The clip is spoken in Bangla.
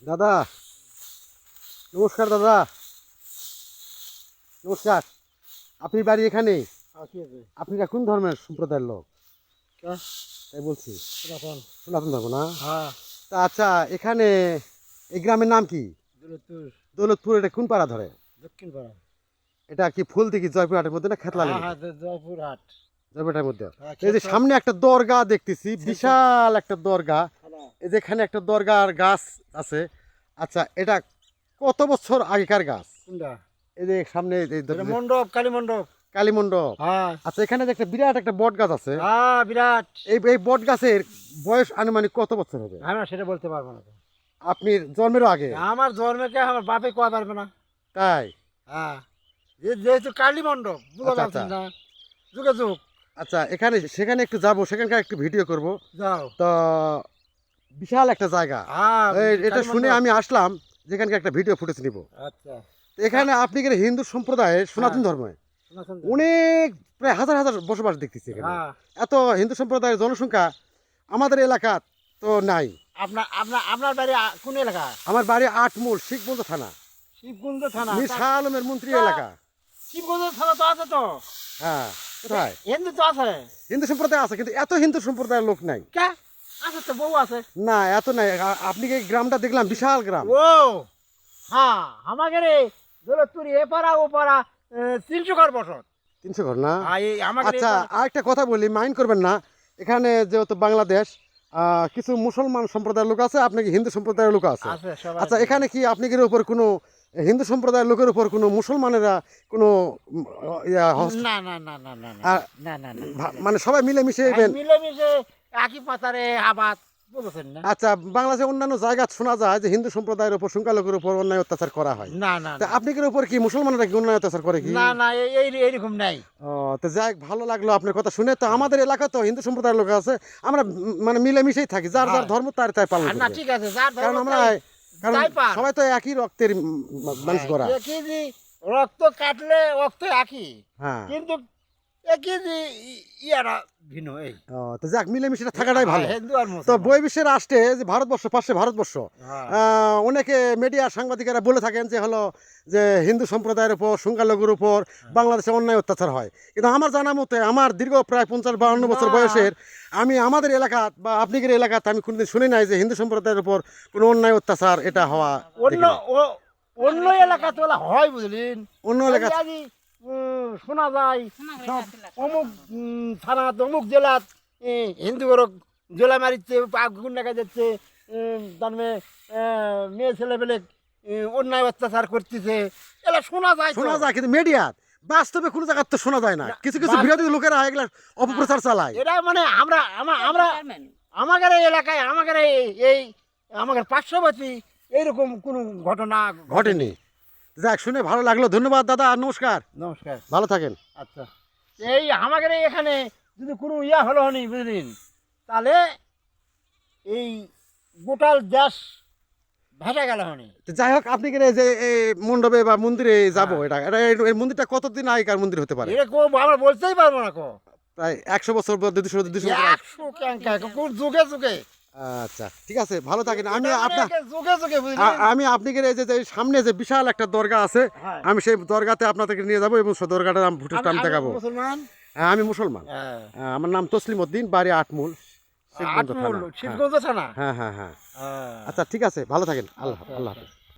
দাদা নমস্কার। দাদা নমস্কার। আপনি বাড়ি এখানে? আপনি কোন ধর্মের সম্প্রদায়ের লোক? তাই বলছি সনাতন ধর্ম না? তা আচ্ছা, এখানে এই গ্রামের নাম কি? দৌলতপুর। এটা কোন পাড়া ধরে? দক্ষিণ পাড়া। এটা কি ফুলদিঘি জয়পুরহাটের মধ্যে না খেতলা? জয়পুরহাট। জয়পুরহাটের মধ্যে। এই যে সামনে একটা দরগা দেখতেছি, বিশাল একটা দরগা। এই যে এখানে একটা দরগার গাছ আছে। আচ্ছা, এটা কত বছর আগেকার গাছ? এই যে সামনে মণ্ডপ, কালী মণ্ডপ। কালী মণ্ডপ। আচ্ছা, এখানে যে একটা বিরাট একটা বট গাছ আছে। বিরাট। এই বট গাছের বয়স আনুমানিক কত বছর হবে? আমি সেটা বলতে পারবো না। আপনি জন্মেরও আগে? আমার জন্মকে আমার বাপে কোয়া পারবে না। তাই? যেহেতু কালী মণ্ডপ বুঝতে পারছেন না, যুগে যুগ। আচ্ছা, সেখানে একটু যাবো, সেখানকার একটু ভিডিও করবো। যাও। তো বিশাল একটা জায়গা। এটা শুনে আমি আসলাম, যেখানকার একটা ভিডিও ফুটেজ নিব। আচ্ছা, এখানে আপনি কি হিন্দু সম্প্রদায়ের সনাতন ধর্মে অনেক প্রায় হাজার হাজার বসবাস দেখতেছি এখানে। এত হিন্দু সম্প্রদায়ের জনসংখ্যা আমাদের এলাকা তো নাই। আপনার বাড়ি কোন এলাকা? আমার বাড়ি আটমূল, শিবগঞ্জ থানা। শিবগঞ্জ থানা? শাহ আলমের মন্ত্রী এলাকা। শিবগঞ্জ থানা তো আছে তো। হ্যাঁ, কোথায়? হিন্দু তো আছে, হিন্দু সম্প্রদায় আছে, কিন্তু এত হিন্দু সম্প্রদায়ের লোক নাই। আছে তো, বউ আছে না, এত নাই। আপনি কি গ্রামটা দেখলাম, বিশাল গ্রাম। ও হ্যাঁ, আমাদের দৌলতপুর এ পাড়া ও পাড়া 300 ঘর বসত। 300 ঘর না? আচ্ছা, আরেকটা কথা বলি, মাইন্ড করবেন না। এখানে যেহেতু বাংলাদেশ, কিছু মুসলমান সম্প্রদায়ের লোক আছে, আপনি কি হিন্দু সম্প্রদায়ের লোক আছে? আচ্ছা, এখানে কি আপনি কি উপর কোনো হিন্দু সম্প্রদায়ের লোকের উপর কোনো মুসলমানেরা কোনো না না না না না না না না, মানে সবাই মিলেমিশে মিলেমিশে একই পাতারে আবাদ বুঝছেন না? আচ্ছা, বাংলাদেশের অন্যান্য জায়গা শোনা যায় যে হিন্দু সম্প্রদায়ের উপর, সংখ্যালঘুর উপর অন্যায় অত্যাচার করা হয়। না না, আপনি কি উপর কি মুসলমানরা কি অন্যায় অত্যাচার করে কি? না না, এইরকম নাই। তো যাই, ভালো লাগলো আপনার কথা শুনে। তো আমাদের এলাকা তো হিন্দু সম্প্রদায়ের লোক আছে, আমরা মানে মিলেমিশেই থাকি, যার যার ধর্ম তার তাই পালন করি। না, ঠিক আছে, যার ধর্ম কারণ আমরা সবাই তো একই রক্তের মানুষ করা। একই রক্ত কাটলে রক্ত একই, কিন্তু একই ইয়ারা ভিন্ন। এই তো যাক, মিলেমিশে থাকাটাই ভালো। তো বহির্বিশ্বের রাষ্ট্রে যে ভারতবর্ষ, পাশে ভারতবর্ষ, অনেকে মিডিয়া সাংবাদিকেরা বলে থাকেন যে হলো যে হিন্দু সম্প্রদায়ের উপর, সংখ্যালঘুর উপর বাংলাদেশে অন্যায় অত্যাচার হয়। কিন্তু আমার জানা মতে, আমার দীর্ঘ প্রায় 50-52 বছর বয়সের, আমি আমাদের এলাকা বা আপনাদের এলাকাতে আমি কোনোদিন শুনি নাই যে হিন্দু সম্প্রদায়ের উপর কোনো অন্যায় অত্যাচার এটা হওয়া। অন্য এলাকা তো হয়, বুঝলেন? অন্য এলাকা শোনা যায় অমুক থানা, অমুক জেলাত হিন্দু জেলা মারিচ্ছে, আগুন দেখা যাচ্ছে, তারপরে মেয়ে ছেলে পেলে অন্যায় অত্যাচার করতেছে, এগুলা শোনা যায়। কিন্তু মিডিয়াত বাস্তবে কোনো জায়গায় তো শোনা যায় না। কিছু কিছু বিরোধী লোকেরা এগুলা অপপ্রচার চালায়। এটা মানে আমরা আমাদের এলাকায়, আমাদের পার্শ্ববর্তী এইরকম কোনো ঘটনা ঘটেনি। যাক, শুনে ভালো লাগলো। ধন্যবাদ দাদা, নমস্কার। নমস্কার, ভালো থাকেন। আচ্ছা, এই আমাদের এখানে যদি কোনো ইয়া হলো হনি, বুঝলেন, তাহলে এই গোটাল দেশ ভেসে গেল হনি। যাই হোক, আপনি কি যে মণ্ডপে বা মন্দিরে যাবো, এটা এই মন্দিরটা কতদিন আগেকার মন্দির হতে পারে? আমরা বলতেই পারবো না। প্রায় 100 বছর, 200 বছর, 100 যুগে যুগে। আচ্ছা, ঠিক আছে, ভালো থাকেন। আমি আপনাকে এই যে সামনে যে বিশাল একটা দরগা আছে, আমি সেই দরগাতে আপনাদেরকে নিয়ে যাবো এবং সেই দরগাটার ফুটেজটা আমি দেখাবো। হ্যাঁ, আমি মুসলমান। আমার নাম তসলিম উদ্দিন, বাড়ি আটমূল, শিবগঞ্জ থানা। শিবগঞ্জ থানা। হ্যাঁ হ্যাঁ হ্যাঁ। আচ্ছা, ঠিক আছে, ভালো থাকেন। আল্লাহ হাফেজ।